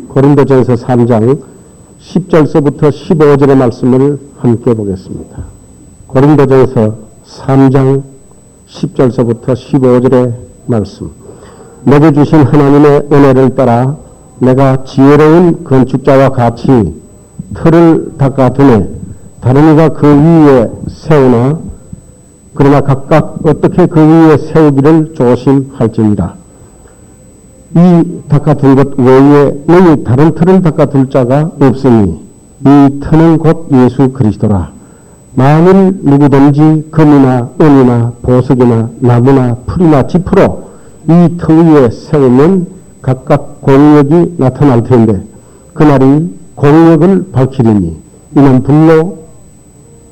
고린도전서 3장 10절서부터 15절의 말씀을 함께 보겠습니다. 고린도전서 3장 10절서부터 15절의 말씀. 내게 주신 하나님의 은혜를 따라 내가 지혜로운 건축자와 같이 틀을 닦아두매 다른 이가 그 위에 세우나 그러나 각각 어떻게 그 위에 세우기를 조심할지니라. 이 닦아둔 것 외에 너희 다른 틀을 닦아둘 자가 없으니 이 터는 곧 예수 그리스도라. 만일 누구든지 금이나 은이나 보석이나 나무나 풀이나 지푸로 이 터 위에 세우면 각각 공력이 나타날 텐데 그날이 공력을 밝히리니 이는 불로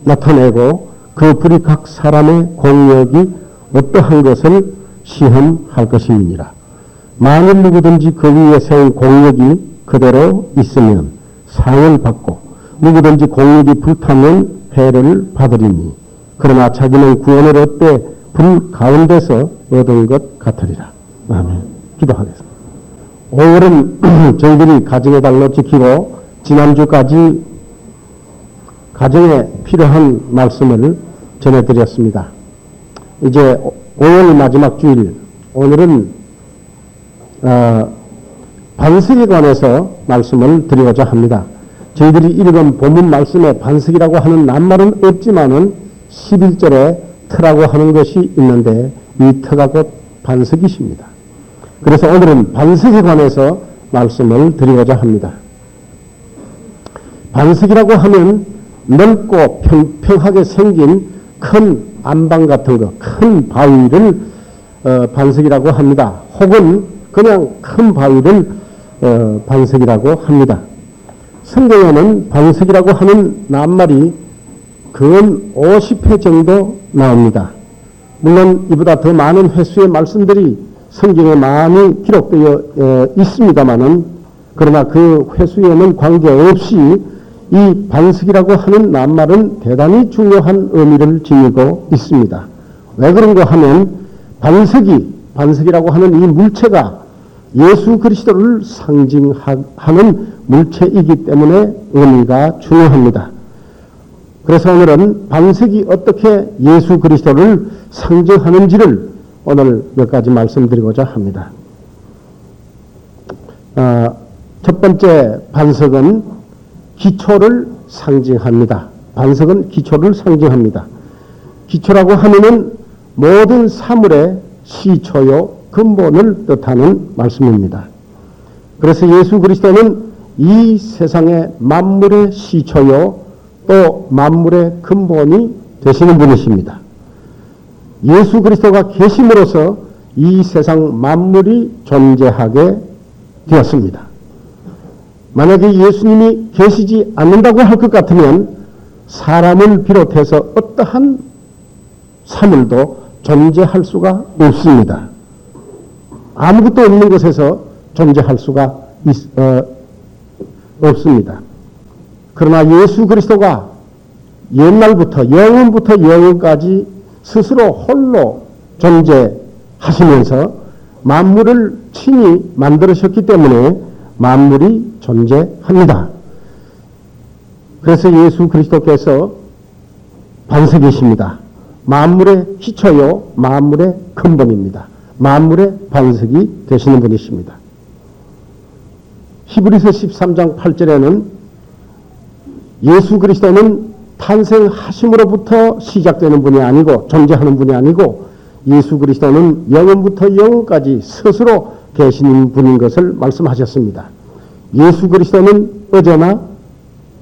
나타내고 그 불이 각 사람의 공력이 어떠한 것을 시험할 것임이니라. 만일 누구든지 그 위에 세운 공력이 그대로 있으면 상을 받고 누구든지 공력이 불타면 해를 받으리니 그러나 자기는 구원을 얻되 불 가운데서 얻은 것 같으리라. 아멘. 기도하겠습니다. 5월은 저희들이 가정의 달로 지키고 지난주까지 가정에 필요한 말씀을 전해드렸습니다. 이제 5월 마지막 주일, 오늘은 반석에 관해서 말씀을 드리고자 합니다. 저희들이 읽은 본문 말씀에 반석이라고 하는 낱말은 없지만은 11절에 터라고 하는 것이 있는데 이 터가 곧 반석이십니다. 그래서 오늘은 반석에 관해서 말씀을 드리고자 합니다. 반석이라고 하면 넓고 평평하게 생긴 큰 안방 같은 거, 큰 바위를 반석이라고 합니다. 혹은 그냥 큰 바위를 반석이라고 합니다. 성경에는 반석이라고 하는 낱말이 근 50회 정도 나옵니다. 물론 이보다 더 많은 횟수의 말씀들이 성경에 많이 기록되어 있습니다만은 그러나 그 횟수에는 관계없이 이 반석이라고 하는 낱말은 대단히 중요한 의미를 지니고 있습니다. 왜 그런가 하면 반석이라고 하는 이 물체가 예수 그리스도를 상징하는 물체이기 때문에 의미가 중요합니다. 그래서 오늘은 반석이 어떻게 예수 그리스도를 상징하는지를 오늘 몇 가지 말씀드리고자 합니다. 첫 번째 반석은 기초를 상징합니다. 반석은 기초를 상징합니다. 기초라고 하면은 모든 사물의 시초요 근본을 뜻하는 말씀입니다. 그래서 예수 그리스도는 이 세상의 만물의 시초요 또 만물의 근본이 되시는 분이십니다. 예수 그리스도가 계심으로써 이 세상 만물이 존재하게 되었습니다. 만약에 예수님이 계시지 않는다고 할 것 같으면 사람을 비롯해서 어떠한 사물도 존재할 수가 없습니다. 아무것도 없는 곳에서 존재할 수가 없습니다. 그러나 예수 그리스도가 옛날부터 영원부터 영원까지 스스로 홀로 존재하시면서 만물을 친히 만들으셨기 때문에 만물이 존재합니다. 그래서 예수 그리스도께서 반석이십니다. 만물의 기초요 만물의 근본입니다. 만물의 반석이 되시는 분이십니다. 히브리서 13장 8절에는 예수 그리스도는 탄생하심으로부터 시작되는 분이 아니고 존재하는 분이 아니고 예수 그리스도는 영원부터 영원까지 스스로 계시는 분인 것을 말씀하셨습니다. 예수 그리스도는 어제나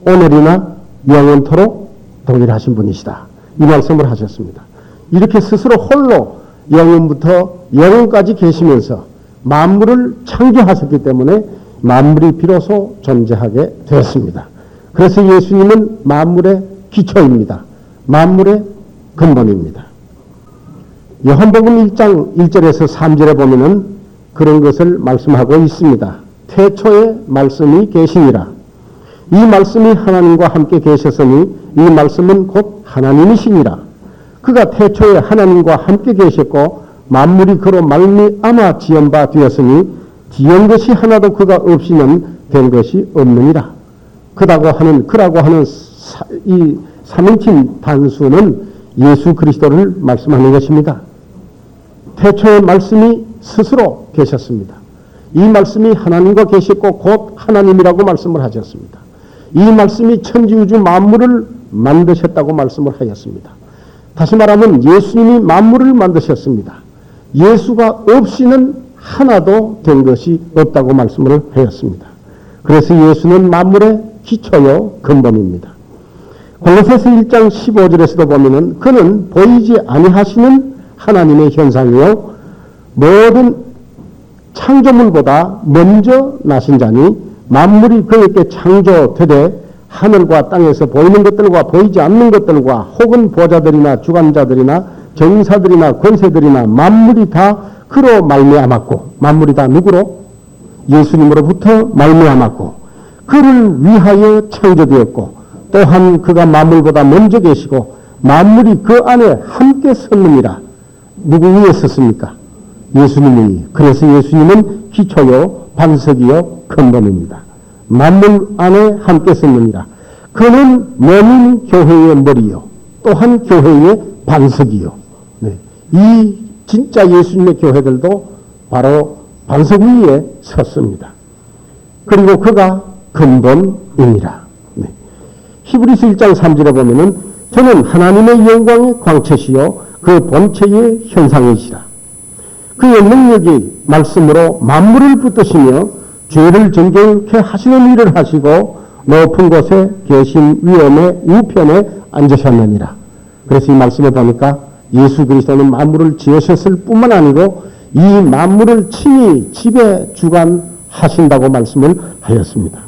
오늘이나 영원토록 동일하신 분이시다. 이 말씀을 하셨습니다. 이렇게 스스로 홀로 영원부터 영원까지 계시면서 만물을 창조하셨기 때문에 만물이 비로소 존재하게 되었습니다. 그래서 예수님은 만물의 기초입니다. 만물의 근본입니다. 요한복음 1장 1절에서 3절에 보면은 그런 것을 말씀하고 있습니다. 태초에 말씀이 계시니라. 이 말씀이 하나님과 함께 계셨으니 이 말씀은 곧 하나님이시니라. 그가 태초에 하나님과 함께 계셨고 만물이 그로 말미암아 지은 바 되었으니 지은 것이 하나도 그가 없이는 된 것이 없느니라. 그라고 하는 이 삼인칭 단수는 예수 그리스도를 말씀하는 것입니다. 태초의 말씀이 스스로 계셨습니다. 이 말씀이 하나님과 계셨고 곧 하나님이라고 말씀을 하셨습니다. 이 말씀이 천지우주 만물을 만드셨다고 말씀을 하였습니다. 다시 말하면 예수님이 만물을 만드셨습니다. 예수가 없이는 하나도 된 것이 없다고 말씀을 하였습니다. 그래서 예수는 만물의 기초요 근본입니다. 골로새서 1장 15절에서도 보면은 그는 보이지 아니하시는 하나님의 현상이요 모든 창조물보다 먼저 나신 자니 만물이 그에게 창조되되 하늘과 땅에서 보이는 것들과 보이지 않는 것들과 혹은 보좌들이나 주관자들이나 정사들이나 권세들이나 만물이 다 그로 말미암았고 만물이 다 누구로? 예수님으로부터 말미암았고 그를 위하여 창조되었고 또한 그가 만물보다 먼저 계시고 만물이 그 안에 함께 섰느니라. 누구 위에 섰습니까? 예수님이. 그래서 예수님은 기초요 반석이요 근본입니다. 만물 안에 함께 섰느니라. 그는 몸인 교회의 머리요 또한 교회의 반석이요. 네. 이 진짜 예수님의 교회들도 바로 반석 위에 섰습니다. 그리고 그가 근본이니라. 네. 히브리서 1장 3절에 보면은 저는 하나님의 영광의 광채시요 그 본체의 현상이시라. 그의 능력이 말씀으로 만물을 붙드시며 죄를 정결케 하시는 일을 하시고 높은 곳에 계신 위엄의 우편에 앉으셨느니라. 그래서 이 말씀을 보니까 예수 그리스도는 만물을 지으셨을 뿐만 아니고 이 만물을 친히 지배 주관하신다고 말씀을 하였습니다.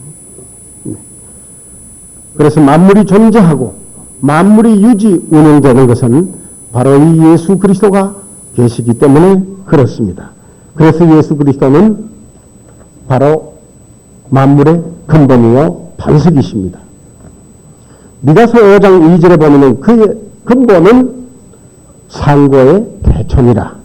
그래서 만물이 존재하고 만물이 유지 운영되는 것은 바로 이 예수 그리스도가 계시기 때문에 그렇습니다. 그래서 예수 그리스도는 바로 만물의 근본이요 반석이십니다. 미가서 5장 2절에 보면 그의 근본은 상고의 태초니라.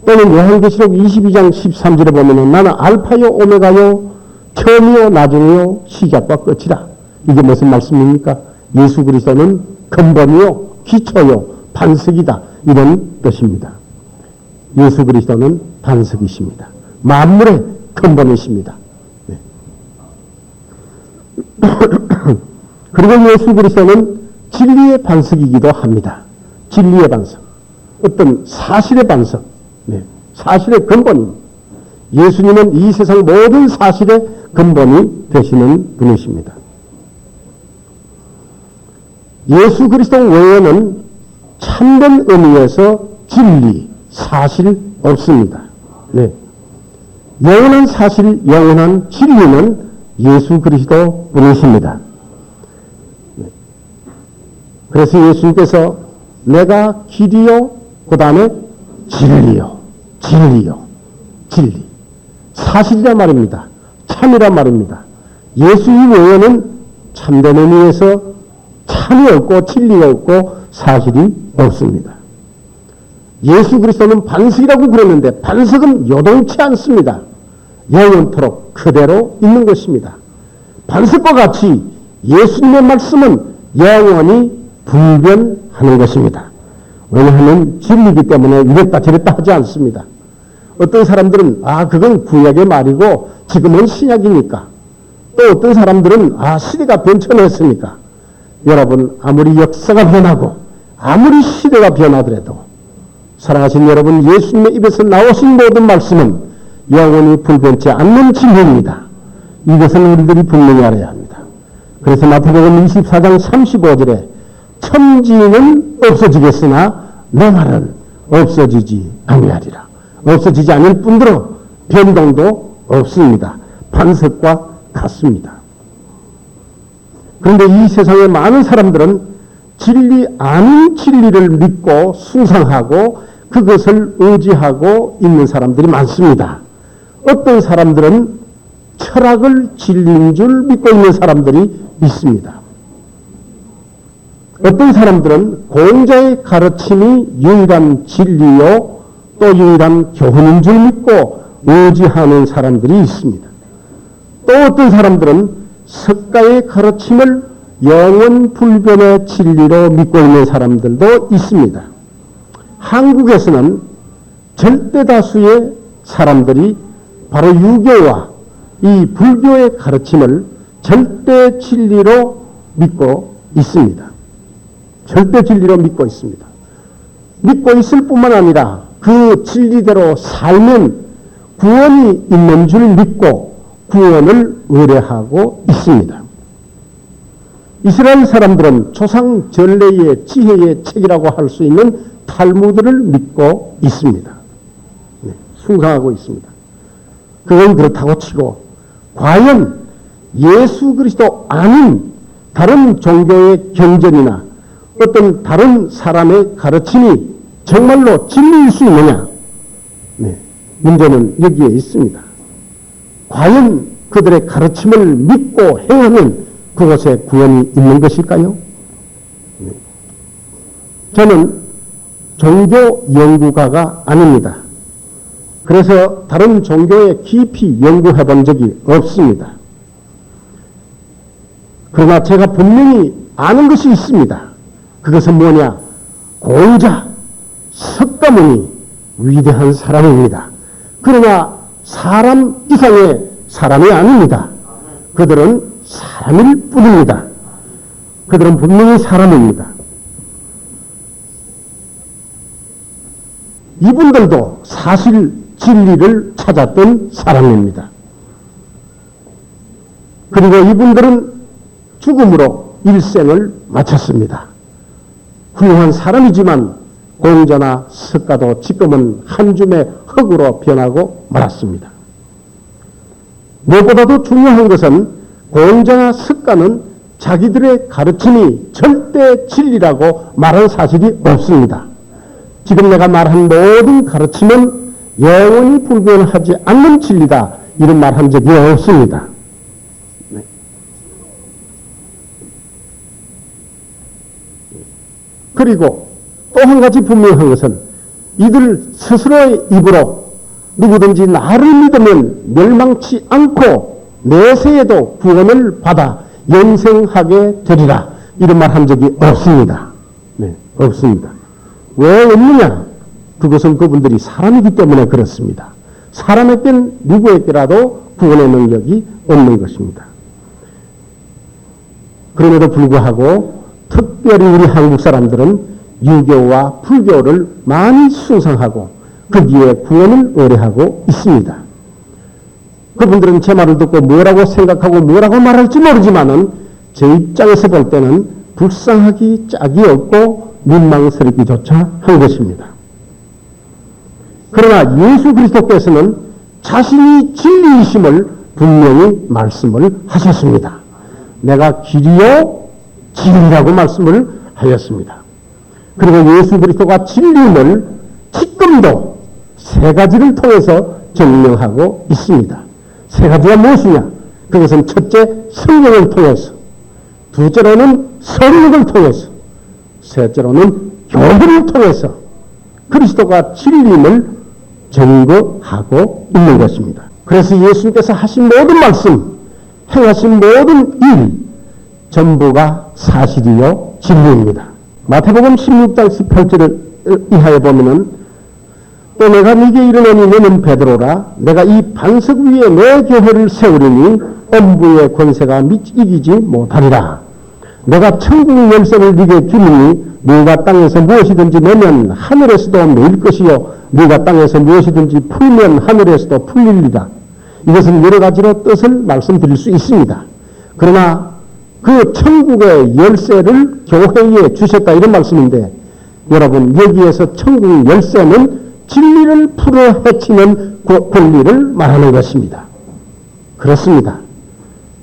또는 요한계시록 22장 13절에 보면 나는 알파요 오메가요 처음이요 나중이요 시작과 끝이라. 이게 무슨 말씀입니까? 예수 그리스도는 근본이요 기초요 반석이다. 이런 뜻입니다. 예수 그리스도는 반석이십니다. 만물의 근본이십니다. 네. 그리고 예수 그리스도는 진리의 반석이기도 합니다. 진리의 반석. 어떤 사실의 반석. 네. 사실의 근본입니다. 예수님은 이 세상 모든 사실의 근본이 되시는 분이십니다. 예수 그리스도 외에는 참된 의미에서 진리, 사실 없습니다. 네. 영원한 사실, 영원한 진리는 예수 그리스도 분이십니다. 네. 그래서 예수님께서 내가 길이요, 그 다음에 진리요, 진리. 사실이란 말입니다. 참이란 말입니다. 예수 이외에는 참된 의미에서 참이 없고 진리가 없고 사실이 없습니다. 예수 그리스도는 반석이라고 그랬는데 반석은 요동치 않습니다. 영원토록 그대로 있는 것입니다. 반석과 같이 예수님의 말씀은 영원히 불변하는 것입니다. 왜냐하면 진리이기 때문에 이랬다 저랬다 하지 않습니다. 어떤 사람들은 그건 구약의 말이고 지금은 신약이니까. 또 어떤 사람들은 시대가 변천했으니까. 여러분 아무리 역사가 변하고 아무리 시대가 변하더라도 사랑하신 여러분 예수님의 입에서 나오신 모든 말씀은 영원히 불변치 않는 진리입니다. 이것은 우리들이 분명히 알아야 합니다. 그래서 마태복음 24장 35절에 천지는 없어지겠으나 내 말은 없어지지 아니하리라. 없어지지 않을 뿐더러 변동도 없습니다. 반석과 같습니다. 그런데 이 세상의 많은 사람들은 진리 아닌 진리를 믿고 숭상하고 그것을 의지하고 있는 사람들이 많습니다. 어떤 사람들은 철학을 진리인 줄 믿고 있는 사람들이 있습니다. 어떤 사람들은 공자의 가르침이 유일한 진리요 또 유일한 교훈인 줄 믿고 의지하는 사람들이 있습니다. 또 어떤 사람들은 석가의 가르침을 영원 불변의 진리로 믿고 있는 사람들도 있습니다. 한국에서는 절대 다수의 사람들이 바로 유교와 이 불교의 가르침을 절대 진리로 믿고 있습니다. 절대 진리로 믿고 있습니다. 믿고 있을 뿐만 아니라 그 진리대로 살면 구원이 있는 줄 믿고 구원을 의뢰하고 있습니다. 이스라엘 사람들은 조상 전례의 지혜의 책이라고 할 수 있는 탈무드를 믿고 있습니다. 네, 숭상하고 있습니다. 그건 그렇다고 치고 과연 예수 그리스도 아닌 다른 종교의 경전이나 어떤 다른 사람의 가르침이 정말로 진리일 수 있느냐? 네, 문제는 여기에 있습니다. 과연 그들의 가르침을 믿고 행하면 그것에 구원이 있는 것일까요? 네. 저는 종교 연구가가 아닙니다. 그래서 다른 종교에 깊이 연구해 본 적이 없습니다. 그러나 제가 분명히 아는 것이 있습니다. 그것은 뭐냐? 공자, 석가모니 위대한 사람입니다. 그러나 사람 이상의 사람이 아닙니다. 그들은 사람일 뿐입니다. 그들은 분명히 사람입니다. 이분들도 사실 진리를 찾았던 사람입니다. 그리고 이분들은 죽음으로 일생을 마쳤습니다. 훌륭한 사람이지만 공자나 석가도 지금은 한 줌의 흙으로 변하고 말았습니다. 무엇보다도 중요한 것은 공자나 석가는 자기들의 가르침이 절대 진리라고 말한 사실이 없습니다. 지금 내가 말한 모든 가르침은 영원히 불변하지 않는 진리다. 이런 말 한 적이 없습니다. 네. 그리고 또 한 가지 분명한 것은 이들 스스로의 입으로 누구든지 나를 믿으면 멸망치 않고 내세에도 구원을 받아 영생하게 되리라. 이런 말 한 적이 없습니다. 네, 없습니다. 왜 없느냐? 그것은 그분들이 사람이기 때문에 그렇습니다. 사람에겐 누구에게라도 구원의 능력이 없는 것입니다. 그럼에도 불구하고 특별히 우리 한국 사람들은 유교와 불교를 많이 숭상하고 거기에 구원을 의뢰하고 있습니다. 그분들은 제 말을 듣고 뭐라고 생각하고 뭐라고 말할지 모르지만은 제 입장에서 볼 때는 불쌍하기 짝이 없고 민망스럽기조차 한 것입니다. 그러나 예수 그리스도께서는 자신이 진리이심을 분명히 말씀을 하셨습니다. 내가 길이요 진리라고 말씀을 하였습니다. 그리고 예수 그리스도가 진리임을 지금도 세 가지를 통해서 증명하고 있습니다. 세 가지가 무엇이냐? 그것은 첫째 성령을 통해서, 둘째로는 성령을 통해서, 셋째로는 교회를 통해서 그리스도가 진리임을 증거하고 있는 것입니다. 그래서 예수님께서 하신 모든 말씀, 행하신 모든 일 전부가 사실이요 진리입니다. 마태복음 16장 18절을 이하에 보면은 또 내가 네게 이르노니 너는 베드로라 내가 이 반석 위에 내 교회를 세우리니 엄부의 권세가 이기지 못하리라. 내가 천국의 열쇠를 네게 주리니 네가 땅에서 무엇이든지 내면 하늘에서도 매일 것이요 네가 땅에서 무엇이든지 풀면 하늘에서도 풀리리라. 이것은 여러 가지로 뜻을 말씀드릴 수 있습니다. 그러나 그 천국의 열쇠를 교회에 주셨다 이런 말씀인데 여러분 여기에서 천국 열쇠는 진리를 풀어 헤치는 권리를 말하는 것입니다. 그렇습니다.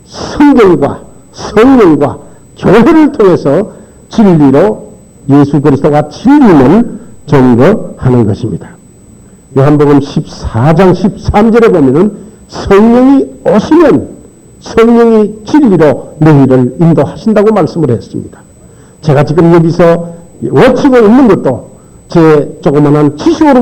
성경과 성령과 교회를 통해서 진리로 예수 그리스도가 진리를 증거하는 것입니다. 요한복음 14장 13절에 보면은 성령이 오시면 성령이 진리로 너희를 인도하신다고 말씀을 했습니다. 제가 지금 여기서 외치고 있는 것도 제 조그만한 지식으로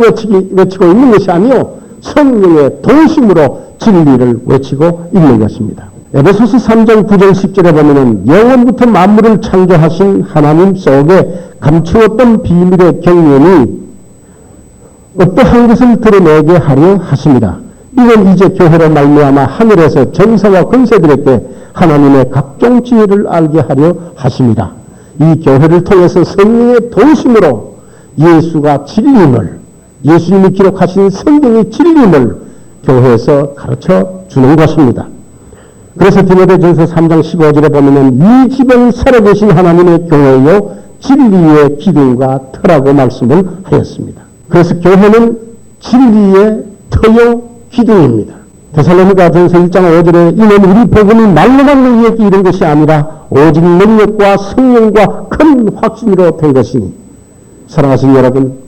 외치고 있는 것이 아니요 성령의 도우심으로 진리를 외치고 있는 것입니다. 에베소서 3장 9절 10절에 보면은 영원부터 만물을 창조하신 하나님 속에 감추었던 비밀의 경륜이 어떠한 것을 드러내게 하려 하십니다. 이건 이제 교회로 말미암아 하늘에서 전사와 권세들에게 하나님의 각종 지혜를 알게 하려 하십니다. 이 교회를 통해서 성령의 도우심으로 예수가 진리임을, 예수님이 기록하신 성경의 진리임을 교회에서 가르쳐 주는 것입니다. 그래서 디모데전서 3장 15절에 보면은 이 집은 살아계신 하나님의 교회요 진리의 기둥과 터라고 말씀을 하였습니다. 그래서 교회는 진리의 터요 기둥입니다. 데살로니가전서 1장 5절에 이는 우리 복음이 말로만 너희에게 이른 것이 아니라 오직 능력과 성령과 큰 확신으로 된 것이니, 사랑하신 여러분,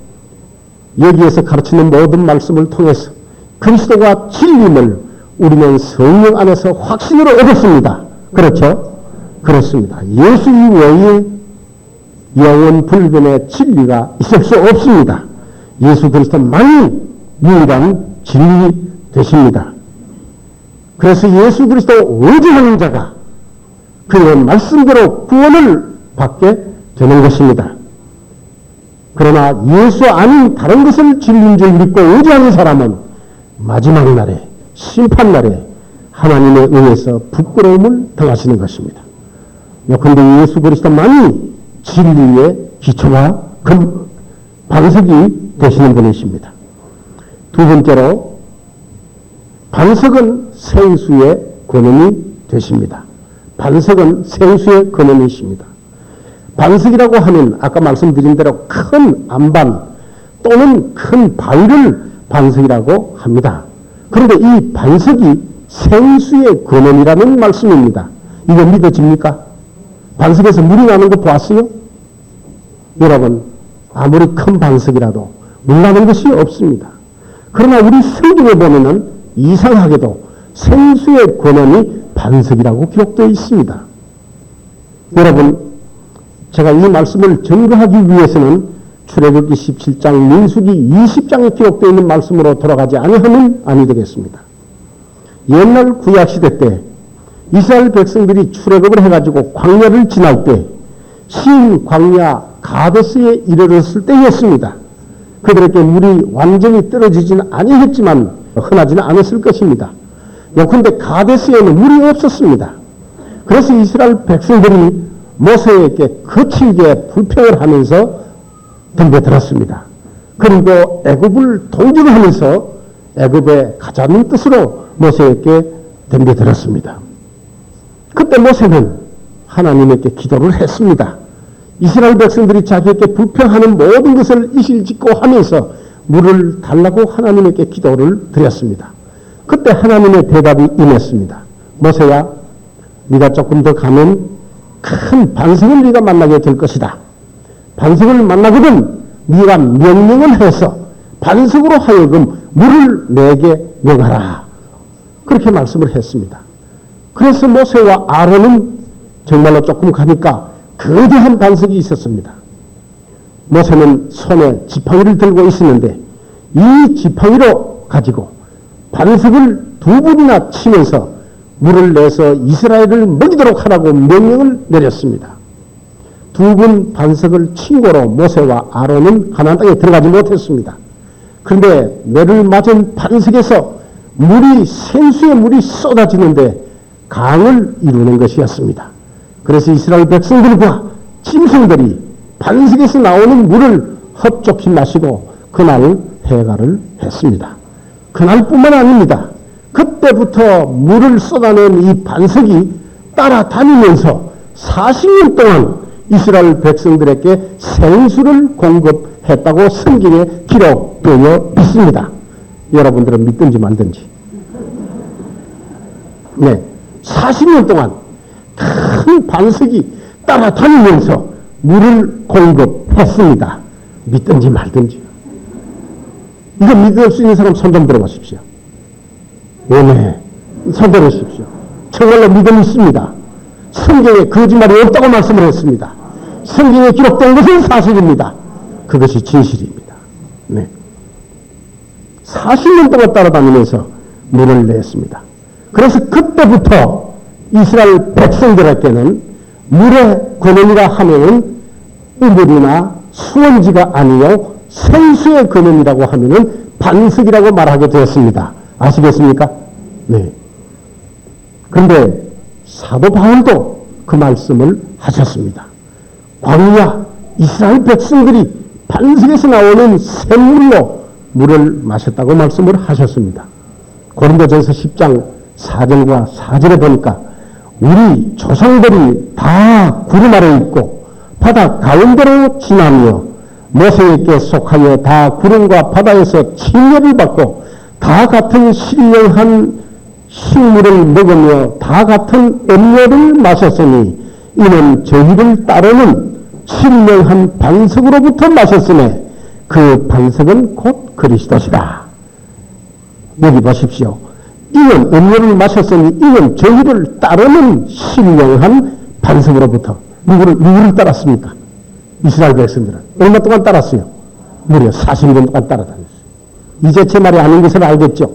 여기에서 가르치는 모든 말씀을 통해서 그리스도가 진리임을 우리는 성령 안에서 확신으로 얻었습니다. 그렇죠? 그렇습니다. 예수 이외에 영원 불변의 진리가 있을 수 없습니다. 예수 그리스도만이 유일한 진리 되십니다. 그래서 예수 그리스도 의지하는 자가 그의 말씀대로 구원을 받게 되는 것입니다. 그러나 예수 아닌 다른 것을 진리인 줄 믿고 의지하는 사람은 마지막 날에, 심판날에 하나님에 의해서 부끄러움을 당하시는 것입니다. 그런데 예수 그리스도만이 진리의 기초와 반석이 되시는 분이십니다. 두 번째로, 반석은 생수의 근원이 되십니다. 반석은 생수의 근원이십니다. 반석이라고 하면 아까 말씀드린 대로 큰 안반 또는 큰 바위를 반석이라고 합니다. 그런데 이 반석이 생수의 근원이라는 말씀입니다. 이거 믿어집니까? 반석에서 물이 나는 거 보았어요? 여러분, 아무리 큰 반석이라도 물 나는 것이 없습니다. 그러나 우리 성경에 보면은 이상하게도 생수의 근원이 반석이라고 기록되어 있습니다. 여러분, 제가 이 말씀을 증거하기 위해서는 출애굽기 17장, 민수기 20장에 기록되어 있는 말씀으로 돌아가지 아니하면 아니 되겠습니다. 옛날 구약시대 때 이스라엘 백성들이 출애굽을 해가지고 광야를 지날 때 신 광야 가데스에 이르렀을 때였습니다. 그들에게 물이 완전히 떨어지지는 아니했지만 흔하지는 않았을 것입니다. 요컨대 가데스에는 물이 없었습니다. 그래서 이스라엘 백성들이 모세에게 거칠게 불평을 하면서 덤벼들었습니다. 그리고 애굽을 통제를 하면서 애굽에 가자는 뜻으로 모세에게 덤벼들었습니다. 그때 모세는 하나님에게 기도를 했습니다. 이스라엘 백성들이 자기에게 불평하는 모든 것을 이실직고 하면서 물을 달라고 하나님에게 기도를 드렸습니다. 그때 하나님의 대답이 임했습니다. 모세야, 네가 조금 더 가면 큰 반석을 네가 만나게 될 것이다. 반석을 만나거든 네가 명령을 해서 반석으로 하여금 물을 내게 명하라. 그렇게 말씀을 했습니다. 그래서 모세와 아론은 정말로 조금 가니까 거대한 반석이 있었습니다. 모세는 손에 지팡이를 들고 있었는데 이 지팡이로 가지고 반석을 두 번이나 치면서 물을 내서 이스라엘을 먹이도록 하라고 명령을 내렸습니다. 두 번 반석을 친 고로 모세와 아론은 가나안 땅에 들어가지 못했습니다. 그런데 매를 맞은 반석에서 생수의 물이 쏟아지는데 강을 이루는 것이었습니다. 그래서 이스라엘 백성들과 짐승들이 반석에서 나오는 물을 흡족히 마시고 그날 해가를 했습니다. 그날뿐만 아닙니다. 그때부터 물을 쏟아낸 이 반석이 따라다니면서 40년 동안 이스라엘 백성들에게 생수를 공급했다고 성경에 기록되어 있습니다. 여러분들은 믿든지 말든지. 네, 40년 동안 큰 반석이 따라다니면서 물을 공급했습니다. 믿든지 말든지. 이거 믿을 수 있는 사람 손 좀 들어보십시오. 네, 손 들어보십시오. 정말로 믿음이 있습니다. 성경에 거짓말이 없다고 말씀을 했습니다. 성경에 기록된 것은 사실입니다. 그것이 진실입니다. 네. 40년 동안 따라다니면서 물을 냈습니다. 그래서 그때부터 이스라엘 백성들에게는 물의 근원이라 하면은 우물이나 수원지가 아니요 생수의 근원이라고 하면은 반석이라고 말하게 되었습니다. 아시겠습니까? 네. 그런데 사도 바울도 그 말씀을 하셨습니다. 광야 이스라엘 백성들이 반석에서 나오는 샘물로 물을 마셨다고 말씀을 하셨습니다. 고린도전서 10장 4절과 4절에 보니까 우리 조상들이 다 구름 아래 있고 바다 가운데로 지나며 모세에게 속하여 다 구름과 바다에서 침례를 받고 다 같은 신령한 식물을 먹으며 다 같은 음료를 마셨으니 이는 저희를 따르는 신령한 반석으로부터 마셨으니 그 반석은 곧 그리스도시라. 여기 보십시오. 이는 음료를 마셨으니 이는 저희를 따르는 신령한 반석으로부터 누구를 따랐습니까? 이스라엘 백성들은 얼마 동안 따랐어요? 무려 40년 동안 따라다녔어요. 이제 제 말이 아닌 것을 알겠죠?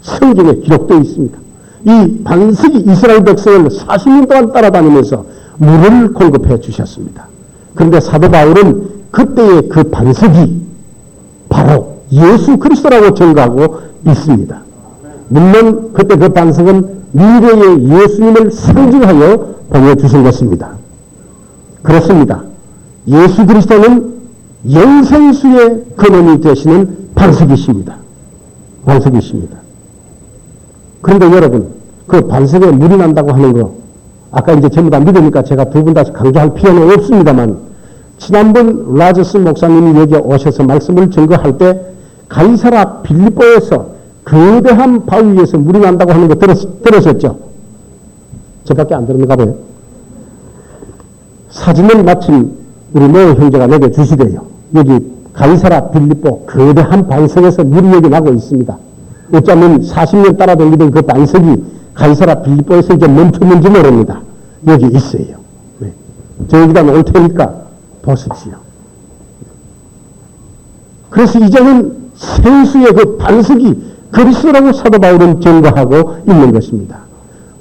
성경에 기록되어 있습니다. 이 반석이 이스라엘 백성을 40년 동안 따라다니면서 물을 공급해 주셨습니다. 그런데 사도 바울은 그때의 그 반석이 바로 예수 그리스도라고 증거하고 있습니다. 물론 그때 그 반석은 미래의 예수님을 상징하여 보여주신 것입니다. 그렇습니다. 예수 그리스도는 영생수의 근원이 되시는 반석이십니다. 반석이십니다. 그런데 여러분, 그 반석에 물이 난다고 하는 거, 아까 이제 전부 다 믿으니까 제가 두 분 다시 강조할 필요는 없습니다만, 지난번 라저스 목사님이 여기 오셔서 말씀을 증거할 때, 가이사라 빌립보에서 거대한 바위 위에서 물이 난다고 하는 거 들으셨죠? 저밖에 안 들었는가 봐요. 사진은 마침 우리 노 형제가 내게 주시대요. 여기 가이사라 빌립보 거대한 반석에서 물이 여기 나고 있습니다. 어쩌면 40년 따라다니던 그 반석이 가이사라 빌립보에서 이제 멈췄는지 모릅니다. 여기 있어요. 네. 저 여기다 놓을 테니까 보십시오. 그래서 이제는 생수의 그 반석이 그리스도라고 사도 바울은 증거하고 있는 것입니다.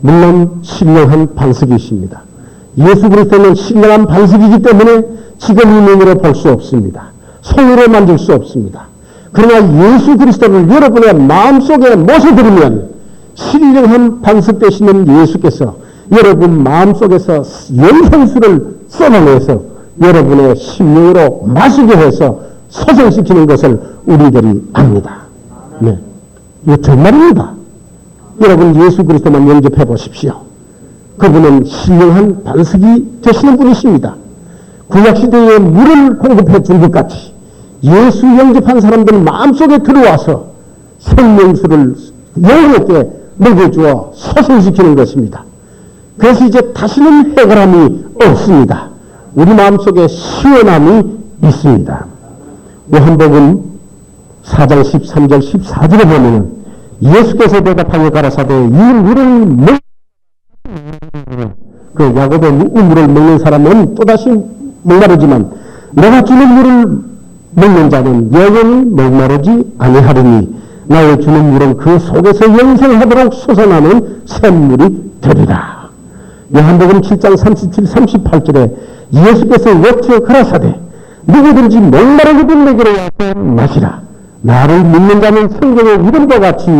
물론 신령한 반석이십니다. 예수 그리스도는 신령한 반석이기 때문에 지금 이 눈으로 볼 수 없습니다. 손으로 만질 수 없습니다. 그러나 예수 그리스도를 여러분의 마음속에 모셔드리면 신령한 반석 되시는 예수께서 여러분 마음속에서 영생수를 쏟아내서 여러분의 심령으로 마시게 해서 소생시키는 것을 우리들이 압니다. 네. 이거 정말입니다. 여러분 예수 그리스도만 영접해 보십시오. 그분은 신령한 반석이 되시는 분이십니다. 구약시대에 물을 공급해 준 것 같이 예수 영접한 사람들 마음속에 들어와서 생명수를 영원하게 먹여주어 소생시키는 것입니다. 그래서 이제 다시는 해결함이 없습니다. 우리 마음속에 시원함이 있습니다. 요한복음 4장 13절 14절에 보면 예수께서 대답하여 가라사대 이 물을 그 야곱의 우물을 먹는 사람은 또다시 목마르지만 내가 주는 물을 먹는 자는 영원히 목마르지 아니하리니 나의 주는 물은 그 속에서 영생하도록 솟아나는 샘물이 되리라. 요한복음 7장 37, 38절에 예수께서 외쳐 가라사대 누구든지 목마르거든 내게로 와서 마시라. 나를 믿는 자는 성경의 이름과 같이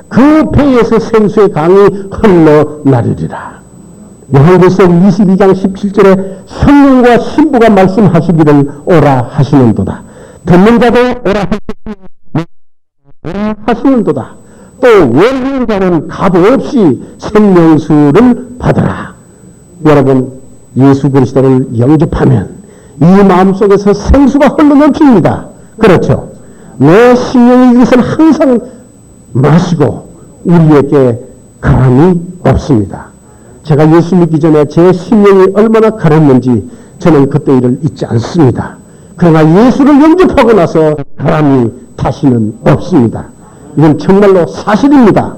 그 배에서 생수의 강이 흘러나리리라. 요한계시록 22장 17절에 성령과 신부가 말씀하시기를 오라 하시는도다. 듣는 자도 오라 하시는도다. 또 원하는 자는 값 없이 생명수를 받으라. 여러분 예수 그리스도를 영접하면 이 마음속에서 생수가 흘러넘칩니다. 그렇죠? 내 심령이 이것을 항상 마시고 우리에게 가람이 없습니다. 제가 예수 믿기 전에 제 심령이 얼마나 가렸는지 저는 그때 일을 잊지 않습니다. 그러나 예수를 영접하고 나서 가람이 다시는 없습니다. 이건 정말로 사실입니다.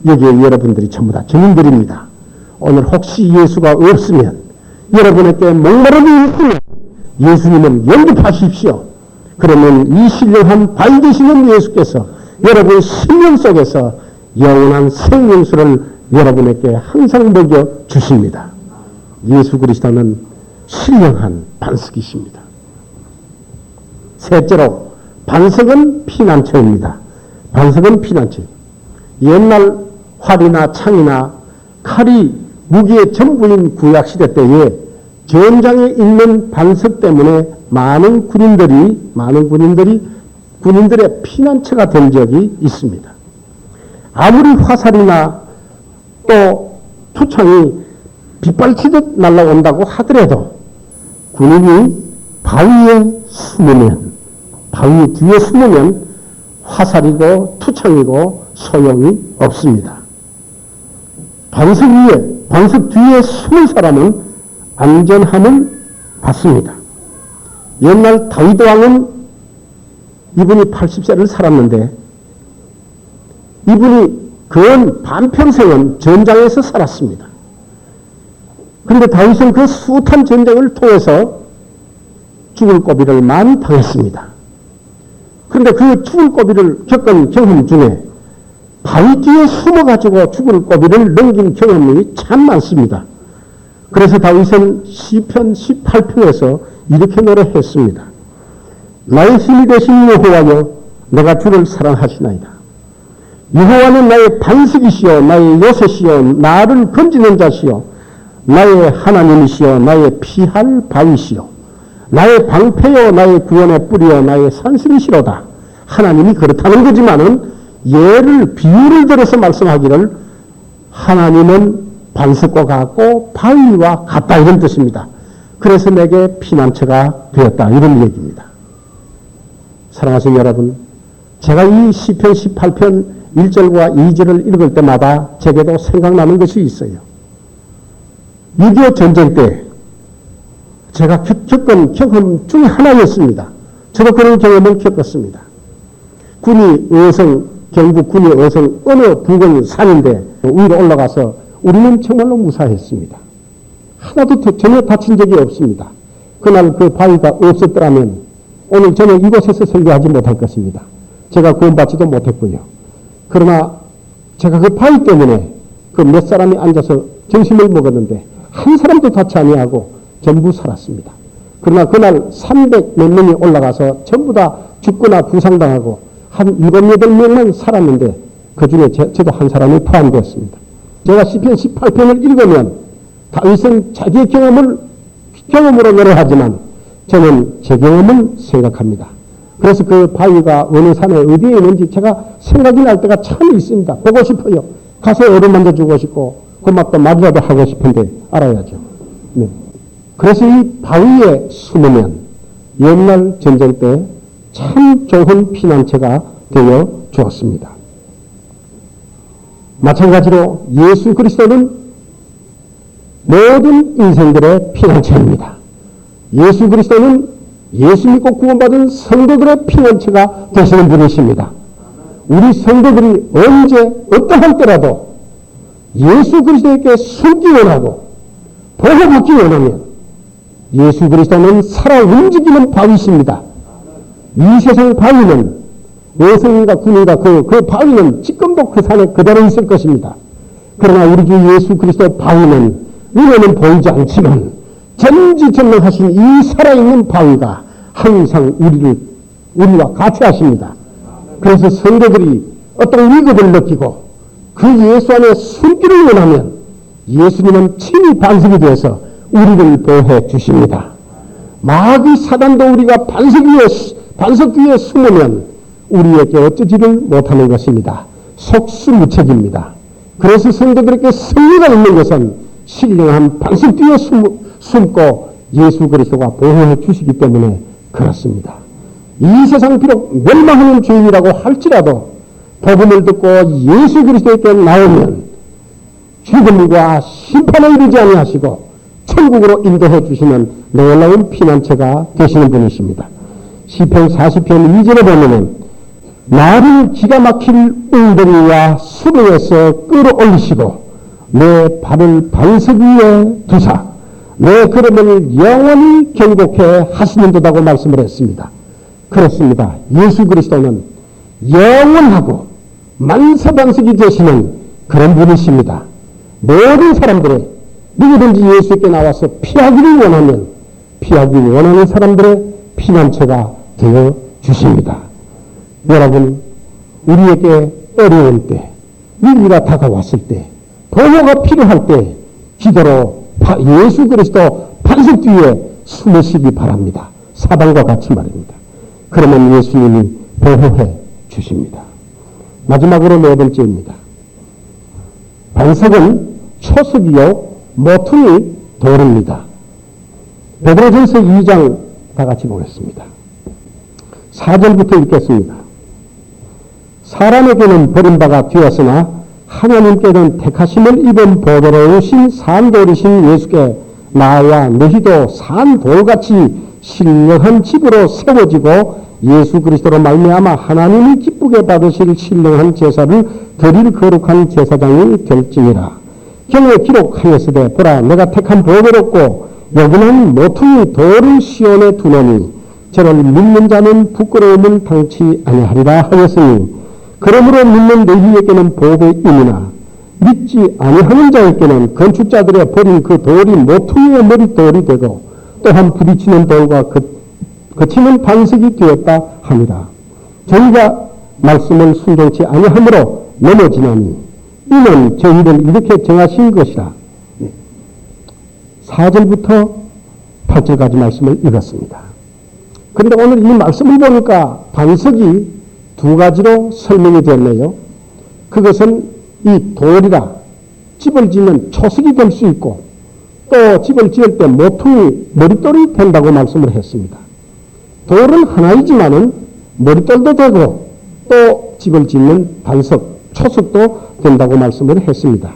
여기에 여러분들이 전부 다 증인들입니다. 오늘 혹시 예수가 없으면 여러분에게 목마름이 있으면 예수님을 영접하십시오. 그러면 이 신령한 바위 되시는 예수께서 여러분 심령 속에서 영원한 생명수를 여러분에게 항상 먹여 주십니다. 예수 그리스도는 신령한 반석이십니다. 셋째로 반석은 피난처입니다. 반석은 피난처. 옛날 활이나 창이나 칼이 무기의 전부인 구약시대 때에 전장에 있는 반석 때문에 많은 군인들의 피난처가 된 적이 있습니다. 아무리 화살이나 또 투창이 빗발치듯 날아온다고 하더라도 군인이 바위 뒤에 숨으면 화살이고 투창이고 소용이 없습니다. 반석 뒤에 숨은 사람은 안전함을 받습니다. 옛날 다윗 왕은 이분이 80세를 살았는데 이분이 근 반평생은 전장에서 살았습니다. 그런데 다윗은 그 숱한 전쟁을 통해서 죽을 고비를 많이 당했습니다. 그런데 그 죽을 고비를 겪은 경험 중에 바위 뒤에 숨어가지고 죽을 고비를 넘긴 경험이 참 많습니다. 그래서 다윗은 시편 18편에서 이렇게 노래했습니다. 나의 힘이 되신 여호와여, 내가 주를 사랑하시나이다. 여호와는 나의 반석이시여, 나의 요새시여, 나를 건지는 자시여, 나의 하나님이시여, 나의 피할 바위시여, 나의 방패여, 나의 구원의 뿌리여, 나의 산슬이시로다. 하나님이 그렇다는 거지만은 비유를 들어서 말씀하기를 하나님은 반석과 같고 바위와 같다 이런 뜻입니다. 그래서 내게 피난처가 되었다 이런 얘기입니다. 사랑하시는 여러분, 제가 이 시편 18편 1절과 2절을 읽을 때마다 제게도 생각나는 것이 있어요. 6.25 전쟁 때 제가 겪은 경험 중에 하나였습니다. 저도 그런 경험을 겪었습니다. 경북 군이 어성 어느 부근 산인데 위로 올라가서 우리는 정말로 무사했습니다. 하나도 전혀 다친 적이 없습니다. 그날 그 바위가 없었더라면 오늘 저는 이곳에서 설교하지 못할 것입니다. 제가 구원받지도 못했고요. 그러나 제가 그 바위 때문에 그 몇 사람이 앉아서 점심을 먹었는데 한 사람도 다치 아니하고 전부 살았습니다. 그러나 그날 300 몇 명이 올라가서 전부 다 죽거나 부상당하고 한 7, 8명만 살았는데 그 중에 저도 한 사람이 포함되었습니다. 제가 시편 18편을 읽으면 다윗은 자기의 경험으로 노래하지만 저는 제 경험을 생각합니다. 그래서 그 바위가 어느 산에 어디에 있는지 제가 생각이 날 때가 참 있습니다. 보고 싶어요. 가서 어루만져 주고 싶고 고맙다 말이라도 하고 싶은데 알아야죠. 네. 그래서 이 바위에 숨으면 옛날 전쟁 때 참 좋은 피난처가 되어 주었습니다. 마찬가지로 예수 그리스도는 모든 인생들의 피난처입니다. 예수 그리스도는 예수 믿고 구원받은 성도들의 피난처가 되시는 분이십니다. 우리 성도들이 언제 어떠한 때라도 예수 그리스도에게 숨기 원하고 보호받기 원하면 예수 그리스도는 살아 움직이는 바위십니다. 이 세상 바위는 여성인가 군인가 그 바위는 지금도 그 산에 그대로 있을 것입니다. 그러나 우리 주 예수 그리스도 바위는 눈에는 보이지 않지만 전지전능하신 이 살아있는 바위가 항상 우리와 같이 하십니다. 그래서 성도들이 어떤 위급을 느끼고 그 예수 안에 숨기를 원하면 예수님은 친히 반석이 되어서 우리를 보호해 주십니다. 마귀 사단도 우리가 반석 위에 숨으면 우리에게 어쩌지를 못하는 것입니다. 속수무책입니다. 그래서 성도들에게 승리가 있는 것은 신령한 반석 뒤에 숨고 예수 그리스도가 보호해 주시기 때문에 그렇습니다. 이 세상 비록 멸망하는 죄인이라고 할지라도 복음을 듣고 예수 그리스도에게 나오면 죽음과 심판에 이르지 아니하시고 천국으로 인도해 주시는 놀라운 피난처가 되시는 분이십니다. 시편 40편 2절에 보면은 나를 기가 막힐 웅덩이와 수렁에서 끌어올리시고 내 발을 반석 위에 두사 내 걸음을 영원히 경고케 하시는 듯하고 말씀을 했습니다. 그렇습니다. 예수 그리스도는 영원하고 만사반석이 되시는 그런 분이십니다. 모든 사람들의 누구든지 예수께 나와서 피하기를 원하면 피하기 원하는 사람들의 피난처가 되어 주십니다. 여러분, 우리에게 어려운 때, 위기가 다가왔을 때, 보호가 필요할 때 기도로 예수 그리스도 반석 뒤에 숨으시기 바랍니다. 사방과 같이 말입니다. 그러면 예수님이 보호해 주십니다. 마지막으로 네 번째입니다. 반석은 초석이요 모퉁이 돌입니다. 베드로전서 2장 다 같이 보겠습니다. 4절부터 읽겠습니다. 사람에게는 버림받아 되었으나 하나님께는 택하심을 입은 보배로우신 산돌이신 예수께 나와 너희도 산돌같이 신령한 집으로 세워지고 예수 그리스도로 말미암아 하나님이 기쁘게 받으실 신령한 제사를 드릴 거룩한 제사장이 될지니라. 경에 기록하였으되 보라 내가 택한 보배롭고 여기는 모퉁이 돌을 시온에 두노니 저를 믿는 자는 부끄러움을 당치 아니하리라 하였으니 그러므로 믿는 너희에게는 보배이니나 믿지 아니하는 자에게는 건축자들의 버린 그 돌이 모퉁이의 머릿돌이 되고 또한 부딪히는 돌과 거치는 반석이 되었다 합니다. 저희가 말씀을 순종치 아니하므로 넘어지나니 이는 저희를 이렇게 정하신 것이라. 4절부터 8절까지 말씀을 읽었습니다. 그런데 오늘 이 말씀을 보니까 반석이 두 가지로 설명이 됐네요. 그것은 이 돌이라 집을 짓는 초석이 될 수 있고 또 집을 지을 때 모퉁이 머릿돌이 된다고 말씀을 했습니다. 돌은 하나이지만은 머릿돌도 되고 또 집을 짓는 반석, 초석도 된다고 말씀을 했습니다.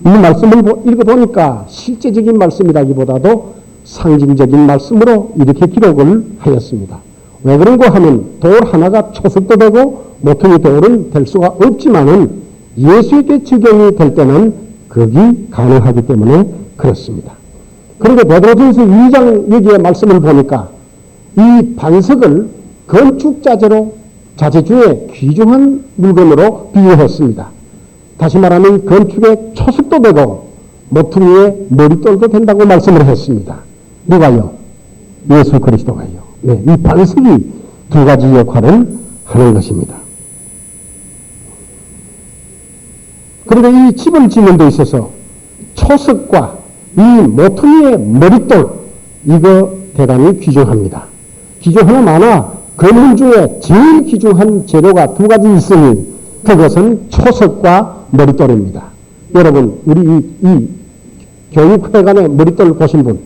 이 말씀을 읽어보니까 실제적인 말씀이라기보다도 상징적인 말씀으로 이렇게 기록을 하였습니다. 왜 그런가 하면 돌 하나가 초석도 되고 모퉁이 돌은 될 수가 없지만은 예수에게 적용이 될 때는 그게 가능하기 때문에 그렇습니다. 그런데 베드로전서 2장 여기에 말씀을 보니까 이 반석을 건축자재로 자재주의 귀중한 물건으로 비유했습니다. 다시 말하면 건축의 초석도 되고 모퉁이의 머릿돌도 된다고 말씀을 했습니다. 누가요? 예수 그리스도가요. 네, 이 반석이 두 가지 역할을 하는 것입니다. 그런데 이 집을 짓는 데 있어서 초석과 이 모퉁이의 머릿돌 이거 대단히 귀중합니다. 귀중하나 마나 건물 중에 제일 귀중한 재료가 두 가지 있으니 그것은 초석과 머릿돌입니다. 여러분 우리 이 교육회관의 머릿돌 보신 분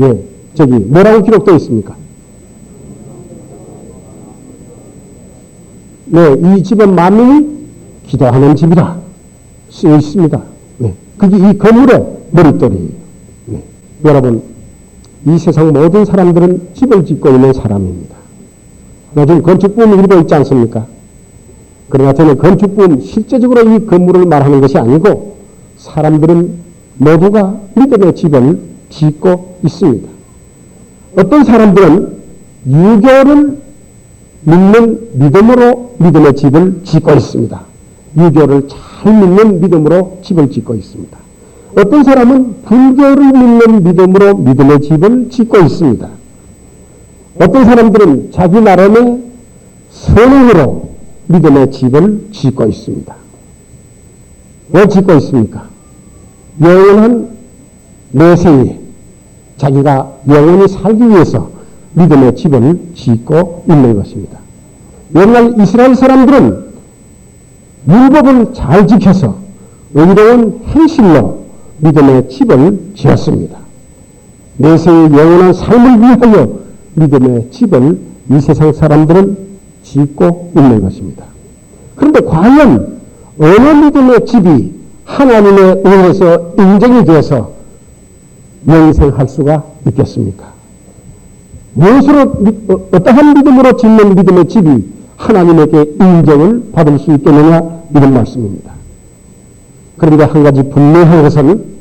예, 저기 뭐라고 기록되어 있습니까? 네, 이 집은 만민이 기도하는 집이라 쓰여 있습니다. 네, 그게 이 건물의 머릿돌이에요. 네, 여러분 이 세상 모든 사람들은 집을 짓고 있는 사람입니다. 요즘 건축붐이 일고 있지 않습니까? 그러나 저는 건축붐 실제적으로 이 건물을 말하는 것이 아니고 사람들은 모두가 믿음의 집을 짓고 있습니다. 어떤 사람들은 유교를 믿는 믿음으로 믿음의 집을 짓고 있습니다. 유교를 잘 믿는 믿음으로 집을 짓고 있습니다. 어떤 사람은 불교를 믿는 믿음으로 믿음의 집을 짓고 있습니다. 어떤 사람들은 자기 나름의 선행으로 믿음의 집을 짓고 있습니다. 왜 짓고 있습니까? 영원한 내생에 자기가 영원히 살기 위해서 믿음의 집을 짓고 있는 것입니다. 옛날 이스라엘 사람들은 율법을 잘 지켜서 의로운 행실로 믿음의 집을 지었습니다. 내생의 영원한 삶을 위하여 믿음의 집을 이 세상 사람들은 짓고 있는 것입니다. 그런데 과연 어느 믿음의 집이 하나님에 의해서 인정이 되어서 영생할 수가 있겠습니까? 무엇으로 어떠한 믿음으로 짓는 믿음의 집이 하나님에게 인정을 받을 수 있겠느냐 이런 말씀입니다. 그런데 한 가지 분명한 것은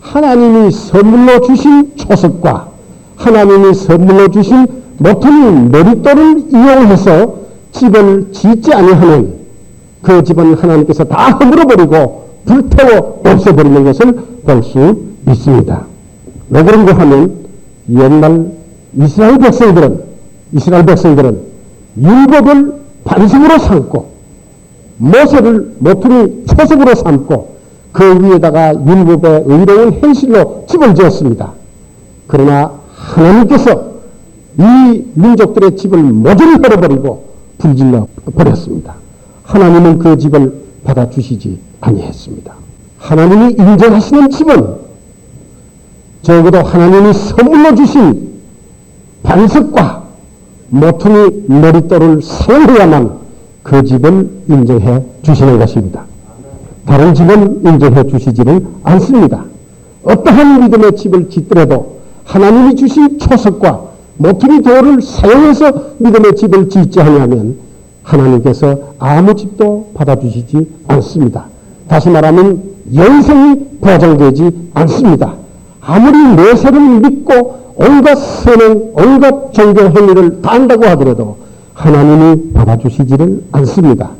하나님이 선물로 주신 초석과 하나님이 선물로 주신 모퉁이 머릿돌을 이용해서 집을 짓지 아니하면 그 집은 하나님께서 다 허물어버리고 불태워 없애버리는 것을 볼 수 있습니다. 왜 그런가 하면 옛날 이스라엘 백성들은 율법을 반석으로 삼고 모세를 모퉁이 초석으로 삼고 그 위에다가 율법의 의로운 행실로 집을 지었습니다. 그러나 하나님께서 이 민족들의 집을 모조리 헐어버리고 불질러 버렸습니다. 하나님은 그 집을 받아주시지 아니했습니다. 하나님이 인정하시는 집은 적어도 하나님이 선물로 주신 반석과 모퉁이 머릿돌을 사용해야만 그 집을 인정해 주시는 것입니다. 다른 집은 인정해 주시지를 않습니다. 어떠한 믿음의 집을 짓더라도 하나님이 주신 초석과 모퉁이 돌을 사용해서 믿음의 집을 짓지 아니하면 하나님께서 아무 집도 받아주시지 않습니다. 다시 말하면 영생이 보장되지 않습니다. 아무리 모세를 믿고 온갖 선행, 온갖 종교 행위를 다 한다고 하더라도 하나님이 받아주시지를 않습니다.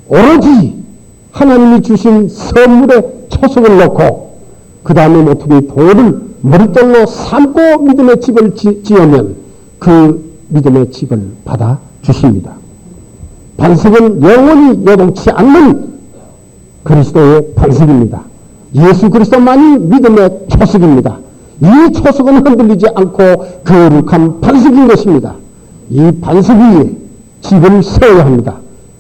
오로지 하나님이 주신 선물에 초석을 놓고 그 다음에 모퉁이 돌을 머릿돌로 삼고 믿음의 집을 지으면 그 믿음의 집을 받아주십니다. 반석은 영원히 요동치 않는 그리스도의 반석입니다. 예수 그리스도만이 믿음의 초석입니다. 이 초석은 흔들리지 않고 거룩한 반석인 것입니다. 이 반석 위에 집을 세워야 합니다.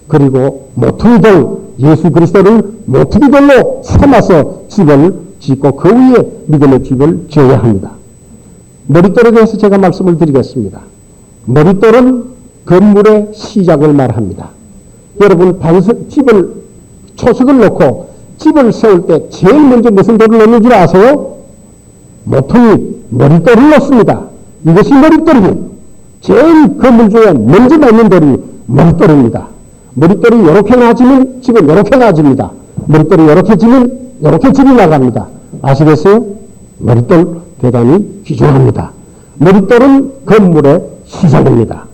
그리고 모퉁이돌, 예수 그리스도를 모퉁이돌로 삼아서 집을 짓고 그 위에 믿음의 집을 지어야 합니다. 머릿돌에 대해서 제가 말씀을 드리겠습니다. 머릿돌은 건물의 시작을 말합니다. 여러분 집을 초석을 놓고 집을 세울 때 제일 먼저 무슨 돌을 넣는 줄 아세요? 모퉁이 머릿돌을 넣습니다. 이것이 머릿돌이에요. 제일 건물 중에 먼저 넣는 돌이 머릿돌입니다. 머릿돌이 이렇게 나아지면 집은 이렇게 나아집니다. 머릿돌이 이렇게 지면 이렇게 집이 나갑니다. 아시겠어요? 머릿돌 대단히 귀중합니다. 머릿돌은 건물의 시작입니다.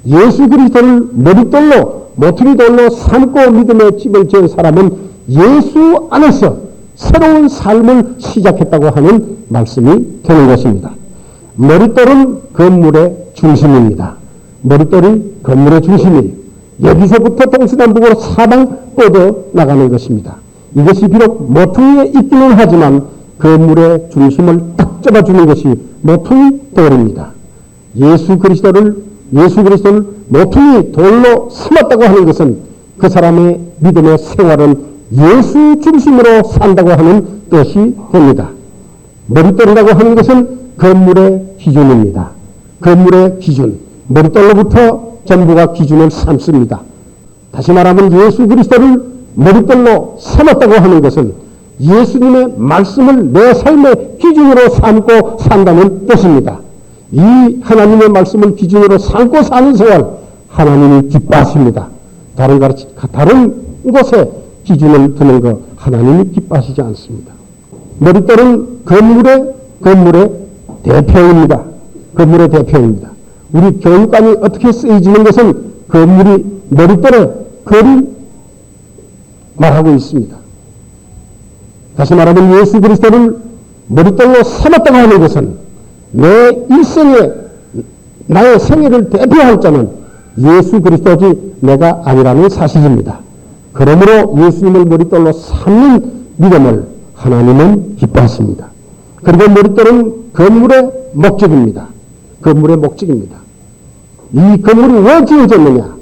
예수 그리스도를 머릿돌로 모퉁이돌로 삼고 믿음의 집을 지은 사람은 예수 안에서 새로운 삶을 시작했다고 하는 말씀이 되는 것입니다. 머릿돌은 건물의 중심입니다. 머릿돌이 건물의 중심이에요. 여기서부터 동서남북으로 사방 뻗어 나가는 것입니다. 이것이 비록 모퉁이에 있기는 하지만 건물의 중심을 딱 잡아주는 것이 모퉁이 돌입니다. 예수 그리스도를 모퉁이 돌로 삼았다고 하는 것은 그 사람의 믿음의 생활은 예수 중심으로 산다고 하는 뜻이 됩니다. 머릿돌이라고 하는 것은 건물의 기준입니다. 건물의 기준, 머릿돌로부터 전부가 기준을 삼습니다. 다시 말하면 예수 그리스도를 머릿돌로 삼았다고 하는 것은 예수님의 말씀을 내 삶의 기준으로 삼고 산다는 뜻입니다. 이 하나님의 말씀을 기준으로 삼고 사는 생활, 하나님이 기뻐하십니다. 다른 곳에 기준을 두는 거 하나님이 기뻐하시지 않습니다. 머릿돌은 건물의 대표입니다. 건물의 대표입니다. 우리 교육관이 어떻게 쓰여지는 것은 건물이 머릿돌에 그림 말하고 있습니다. 다시 말하면 예수 그리스도를 머릿돌로 삼았다고 하는 것은 내 일생에 나의 생애를 대표할 자는 예수 그리스도지 내가 아니라는 사실입니다. 그러므로 예수님을 머릿돌로 삼는 믿음을 하나님은 기뻐하십니다. 그리고 머릿돌은 건물의 목적입니다. 건물의 목적입니다. 이 건물이 왜 지어졌느냐?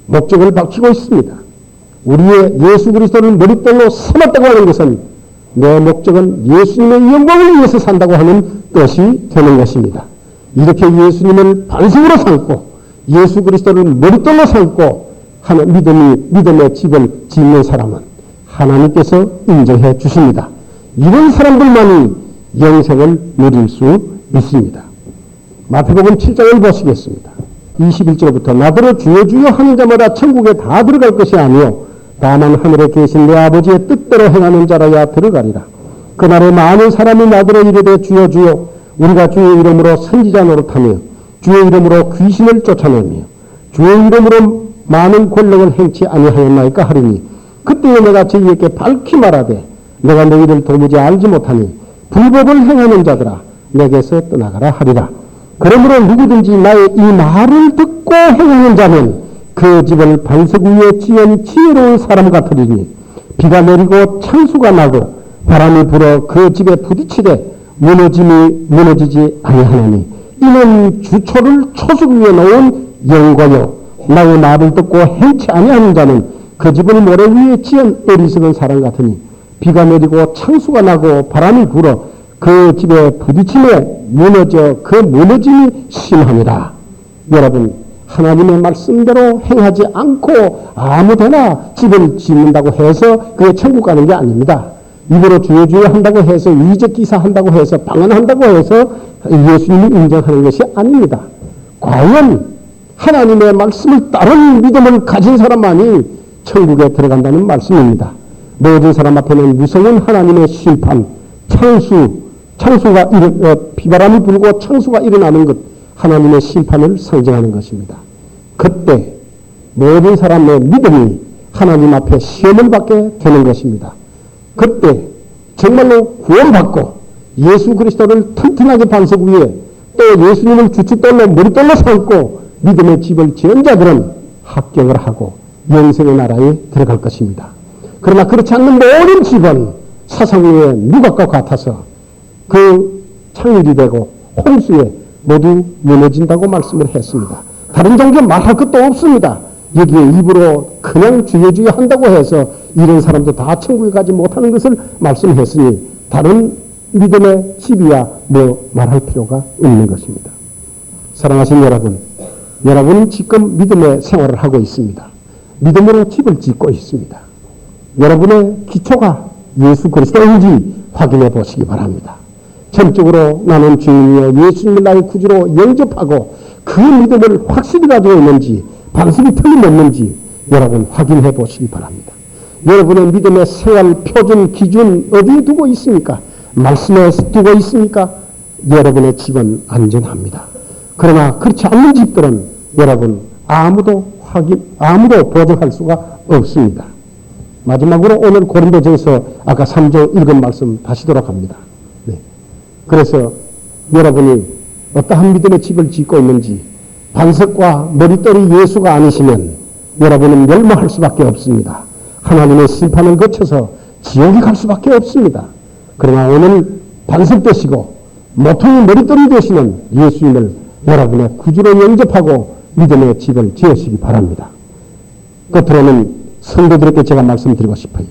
목적을 밝히고 있습니다. 우리의 예수 그리스도를 머릿돌로 삼았다고 하는 것은 내 목적은 예수님의 영광을 위해서 산다고 하는 뜻이 되는 것입니다. 이렇게 예수님을 반석으로 삼고 예수 그리스도를 머릿돌로 삼고 하는 믿음의 집을 짓는 사람은 하나님께서 인정해 주십니다. 이런 사람들만이 영생을 누릴 수 있습니다. 마태복음 7장을 보시겠습니다. 21절부터 나더러 주여 주여 하는 자마다 천국에 다 들어갈 것이 아니요 다만 하늘에 계신 내 아버지의 뜻대로 행하는 자라야 들어가리라. 그날에 많은 사람이 나더러 이르되 주여 주여 우리가 주의 이름으로 선지자 노릇하며 주의 이름으로 귀신을 쫓아내며 주의 이름으로 많은 권력을 행치 아니하였나이까 하리니 그때에 내가 저희에게 밝히 말하되 내가 너희를 도무지 알지 못하니 불법을 행하는 자들아 내게서 떠나가라 하리라. 그러므로 누구든지 나의 이 말을 듣고 행하는 자는 그 집을 반석 위에 지은 지혜로운 사람 같으리니 비가 내리고 창수가 나고 바람이 불어 그 집에 부딪히되 무너지지 아니하나니 이는 주초를 초석 위에 놓은 영과요 나의 말을 듣고 행치 아니하는 자는 그 집을 모래 위에 지은 어리석은 사람 같으니 비가 내리고 창수가 나고 바람이 불어 그 집에 부딪힘에 무너져 그 무너짐이 심함이라. 여러분, 하나님의 말씀대로 행하지 않고 아무데나 집을 짓는다고 해서 그게 천국 가는 게 아닙니다. 입으로 주여 한다고 해서 위적 기사 한다고 해서 방언한다고 해서 예수님을 인정하는 것이 아닙니다. 과연 하나님의 말씀을 따른 믿음을 가진 사람만이 천국에 들어간다는 말씀입니다. 모든 사람 앞에는 무서운 하나님의 심판, 창수가 비바람이 불고 창수가 일어나는 것, 하나님의 심판을 상징하는 것입니다. 그때 모든 사람의 믿음이 하나님 앞에 시험을 받게 되는 것입니다. 그때 정말로 구원받고 예수 그리스도를 튼튼하게 반석 위에 또 예수님을 주춧돌로 머리돌로 삼고 믿음의 집을 지은 자들은 합격을 하고 영생의 나라에 들어갈 것입니다. 그러나 그렇지 않는 모든 집은 사상 위에 누각과 같아서 그 창일이 되고 홍수에 모두 무너진다고 말씀을 했습니다. 다른 종교 말할 것도 없습니다. 여기에 입으로 그냥 주여 한다고 해서 이런 사람도 다 천국에 가지 못하는 것을 말씀했으니 다른 믿음의 집이야 뭐 말할 필요가 없는 것입니다. 사랑하신 여러분, 여러분은 지금 믿음의 생활을 하고 있습니다. 믿음으로 집을 짓고 있습니다. 여러분의 기초가 예수 그리스도인지 확인해 보시기 바랍니다. 전적으로 나는 주님이여 예수님을 나의 구주로 영접하고 그 믿음을 확실히 가지고 있는지 반석이 틀림없는지 여러분 확인해 보시기 바랍니다. 여러분의 믿음의 생활 표준 기준 어디에 두고 있습니까? 말씀에 두고 있습니까? 여러분의 집은 안전합니다. 그러나 그렇지 않는 집들은 여러분 아무도 보증할 수가 없습니다. 마지막으로 오늘 고린도전서 아까 3장 읽은 말씀 다시 돌아갑니다. 네. 그래서 여러분이 어떠한 믿음의 집을 짓고 있는지 반석과 머릿돌이 예수가 아니시면 여러분은 멸망할 수밖에 없습니다. 하나님의 심판을 거쳐서 지옥에 갈 수밖에 없습니다. 그러나 오늘 반석 되시고 모퉁이 머릿돌이 되시는 예수님을 여러분의 구주로 영접하고 믿음의 집을 지으시기 바랍니다. 끝으로는 성도들에게 제가 말씀드리고 싶어요.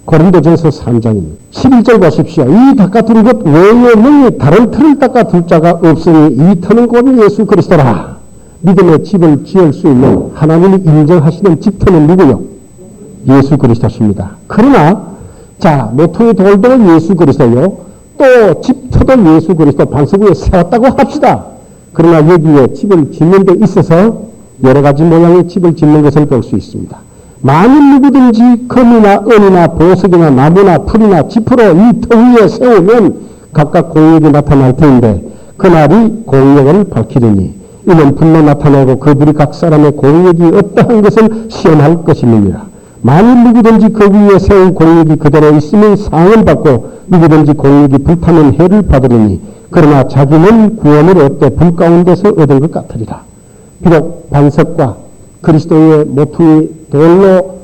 고린도전서 3장입니다. 11절 보십시오. 이 닦아둔 것 외에 능히 다른 틀을 닦아둘 자가 없으니 이 터는 곧 예수 그리스도라. 믿음의 집을 지을 수 있는 하나님이 인정하시는 집터는 누구요? 예수 그리스도십니다. 그러나 자 모퉁이 돌도 예수 그리스도요. 또 집터도 예수 그리스도 반석 위에 세웠다고 합시다. 그러나 여기에 집을 짓는 데 있어서 여러 가지 모양의 집을 짓는 것을 볼 수 있습니다. 만일 누구든지 금이나 은이나 보석이나 나무나 풀이나 지프로 이 터 위에 세우면 각각 공력이 나타날 터인데 그날이 공력을 밝히리니 이는 불로 나타나고 그 불이 각 사람의 공력이 어떠한 것을 시험할 것임이니라. 만일 누구든지 그 위에 세운 공력이 그대로 있으면 상을 받고 누구든지 공력이 불타면 해를 받으리니 그러나 자기는 구원을 얻되 불 가운데서 얻은 것 같으리라. 비록 반석과 그리스도의 모퉁이 돌로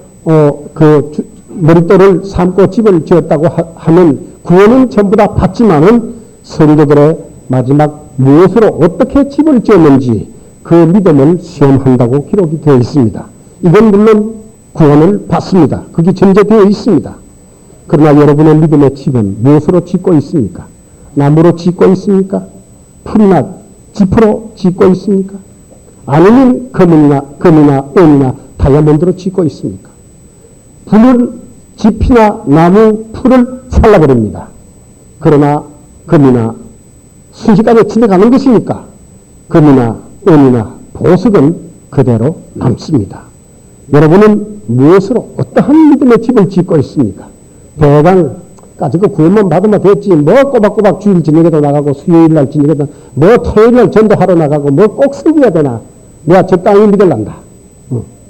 머릿돌을 삼고 집을 지었다고 하면 구원은 전부 다 받지만은 성도들의 마지막 무엇으로 어떻게 집을 지었는지 그 믿음을 시험한다고 기록이 되어 있습니다. 이건 물론 구원을 받습니다. 그게 전제되어 있습니다. 그러나 여러분의 믿음의 집은 무엇으로 짓고 있습니까? 나무로 짓고 있습니까? 풀이나 지프로 짓고 있습니까? 아니면 금이나 은이나 다이아몬드로 짓고 있습니까? 불을 지피나 나무, 풀을 잘라버립니다. 그러나 금이나 순식간에 지나가는 것이니까 금이나 은이나 보석은 그대로 남습니다. 여러분은 무엇으로 어떠한 믿음의 집을 짓고 있습니까? 대강 그 구원만 받으면 됐지. 뭐 꼬박꼬박 주일 저녁에도 나가고 수요일 날 저녁에도 뭐 토요일 날 전도하러 나가고 뭐 꼭 섬겨야 되나. 내가 적당히 믿을란다.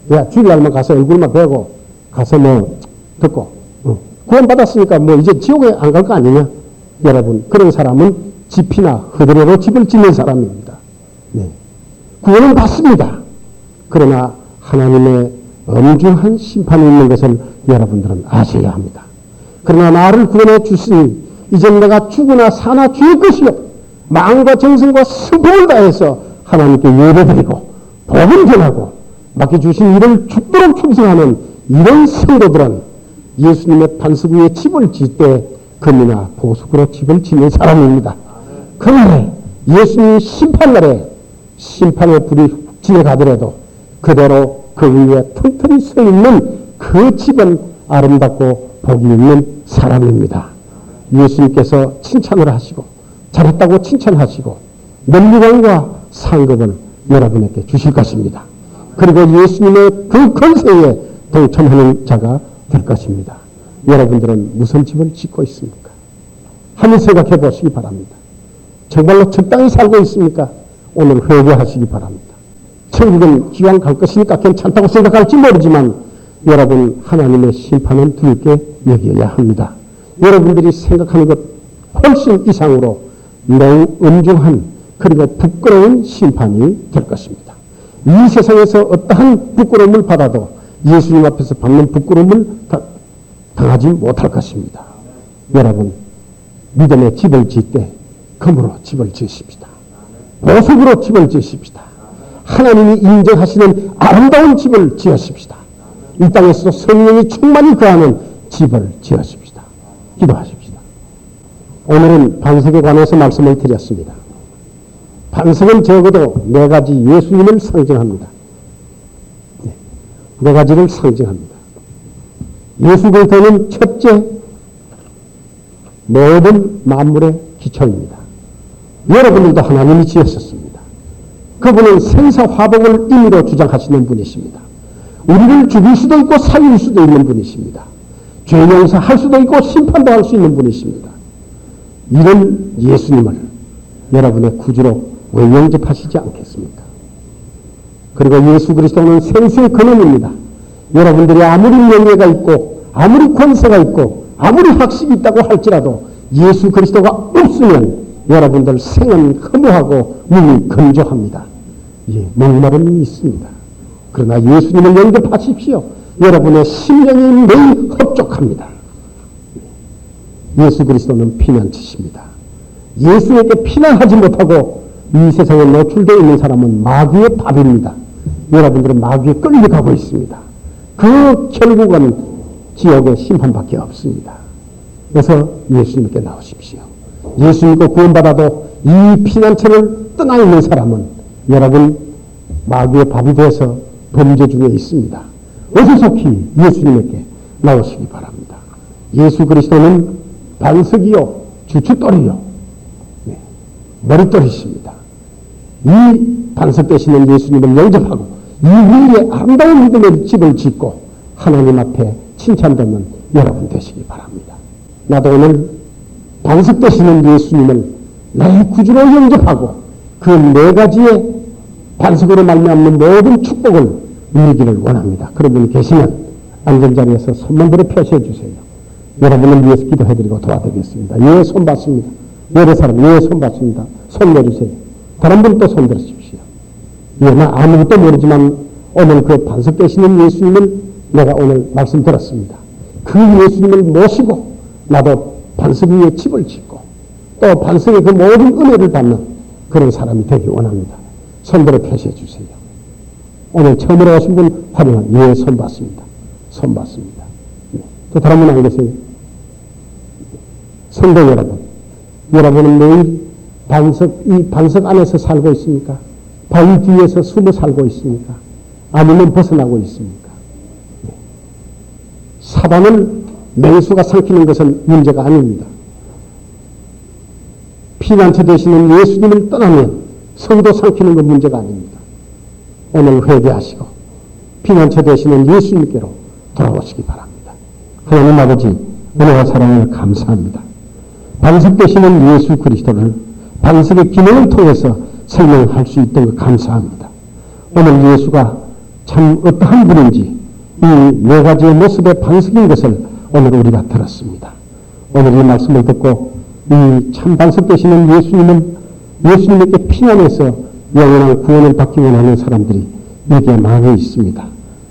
내가 주일 날만 가서 얼굴만 배고 가서 뭐 듣고 구원 받았으니까 뭐 이제 지옥에 안 갈 거 아니냐. 여러분 그런 사람은 집이나 허드레로 집을 짓는 사람입니다. 네. 구원은 받습니다. 그러나 하나님의 엄중한 심판이 있는 것을 여러분들은 아셔야 합니다. 그러나 나를 구원해 주시니 이제 내가 죽으나 사나 주의 것이요 마음과 정성과 성품을 다해서 하나님께 예배드리고 복음 전하고 맡겨주신 일을 죽도록 충성하는 이런 성도들은 예수님의 반석 위에 집을 짓 때 금이나 보석으로 집을 짓는 사람입니다. 그날에 예수님 심판날에 심판의 불이 지나가더라도 그대로 그 위에 튼튼히 서 있는 그 집은 아름답고 복이 있는 사람입니다. 예수님께서 칭찬을 하시고 잘했다고 칭찬하시고 면류관과 상급을 여러분에게 주실 것입니다. 그리고 예수님의 그 권세에 동참하는 자가 될 것입니다. 여러분들은 무슨 집을 짓고 있습니까? 한번 생각해 보시기 바랍니다. 정말로 적당히 살고 있습니까? 오늘 회개하시기 바랍니다. 천국은 기왕 갈 것이니까 괜찮다고 생각할지 모르지만 여러분 하나님의 심판은 두렵게 여겨야 합니다. 여러분들이 생각하는 것 훨씬 이상으로 매우 엄중한 그리고 부끄러운 심판이 될 것입니다. 이 세상에서 어떠한 부끄러움을 받아도 예수님 앞에서 받는 부끄러움을 당하지 못할 것입니다. 여러분 믿음의 집을 짓 때 금으로 집을 지으십시다. 보석으로 집을 지으십시다. 하나님이 인정하시는 아름다운 집을 지으십시다. 이 땅에서 성령이 충만히 거하는 집을 지으십시다. 기도하십시다. 오늘은 반석에 관해서 말씀을 드렸습니다. 반석은 적어도 네 가지 예수님을 상징합니다. 네 가지를 상징합니다. 예수 그리스도는 첫째 모든 만물의 기초입니다. 여러분들도 하나님이 지으셨습니다. 그분은 생사화복을 임의로 주장하시는 분이십니다. 우리를 죽일 수도 있고 살릴 수도 있는 분이십니다. 죄 용서할 수도 있고 심판도 할 수 있는 분이십니다. 이런 예수님을 여러분의 구주로 왜 영접하시지 않겠습니까? 그리고 예수 그리스도는 생수의 근원입니다. 여러분들이 아무리 명예가 있고 아무리 권세가 있고 아무리 학식이 있다고 할지라도 예수 그리스도가 없으면 여러분들 생은 허무하고 몸이 건조합니다. 예, 목마름이 있습니다. 그러나 예수님을 영접하십시오. 여러분의 심령이 매일 흡족합니다. 예수 그리스도는 피난처십니다. 예수에게 피난하지 못하고 이 세상에 노출되어 있는 사람은 마귀의 밥입니다. 여러분들은 마귀에 끌려가고 있습니다. 그 결국은 지옥의 심판밖에 없습니다. 그래서 예수님께 나오십시오. 예수 믿고 구원받아도 이 피난처를 떠나 있는 사람은 여러분 마귀의 밥이 되어서 범죄 중에 있습니다. 어서속히 예수님에게 나오시기 바랍니다. 예수 그리스도는 반석이요 주춧돌이요 머릿돌이십니다. 이 반석 되시는 예수님을 영접하고 이 위에 아름다운 믿음의 집을 짓고 하나님 앞에 칭찬받는 여러분 되시기 바랍니다. 나도 오늘 반석 되시는 예수님을 나의 구주로 영접하고 그 네 가지의 반석으로 말미암는 모든 축복을 누리기를 원합니다. 그런 분이 계시면 앉은 자리에서 손만 들어 표시해 주세요. 여러분을 위해서 기도해드리고 도와드리겠습니다. 예, 손 받습니다. 여러 사람, 예, 손 받습니다. 손 내주세요. 다른 분 또 손 들으십시오. 예, 나 아무것도 모르지만 오늘 그 반석 되시는 예수님을 내가 오늘 말씀 들었습니다. 그 예수님을 모시고 나도 반석 위에 집을 짓고 또 반석의 그 모든 은혜를 받는 그런 사람이 되기 원합니다. 손들어 표시해 주세요. 오늘 처음으로 오신 분 화려한 예, 손 받습니다. 손 받습니다. 네. 또 다른 분 안 계세요? 성도 여러분, 여러분은 매일 이 반석 안에서 살고 있습니까? 바위 뒤에서 숨어 살고 있습니까? 아니면 벗어나고 있습니까? 네. 사단을 맹수가 삼키는 것은 문제가 아닙니다. 피난처 되시는 예수님을 떠나면 성도 삼키는 건 문제가 아닙니다. 오늘 회개하시고 피난처 되시는 예수님께로 돌아오시기 바랍니다. 하나님 아버지, 은혜와 사랑을 감사합니다. 반석되시는 예수 그리스도를 반석의 기능을 통해서 설명할 수 있던 것 감사합니다. 오늘 예수가 참 어떠한 분인지 이 네 가지의 모습의 반석인 것을 오늘 우리가 들었습니다. 오늘 이 말씀을 듣고 이 참 반석 되시는 예수님에게 피난해서 영원한 구원을 받기 원하는 사람들이 여기에 많이 있습니다.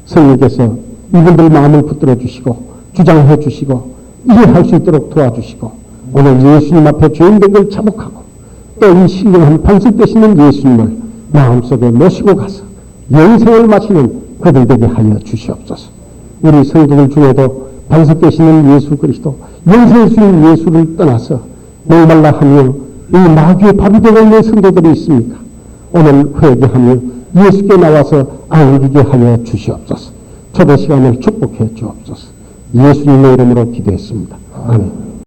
성령께서 이분들 마음을 붙들어 주시고 주장해 주시고 이해할 수 있도록 도와주시고 오늘 예수님 앞에 죄인된 걸 자복하고 또 이 신령한 반석 되시는 예수님을 마음속에 모시고 가서 영생을 마시는 그들 되게 하여 주시옵소서. 우리 성도들 중에도 반석 되시는 예수 그리스도 영생의 주인 예수를 떠나서 목말라 하며 이 마귀의 밥이 되고 있는 성도들이 있습니까? 오늘 회개하며 예수께 나와서 안기게 하여 주시옵소서. 초대 시간을 축복해 주옵소서. 예수님의 이름으로 기도했습니다. 아멘.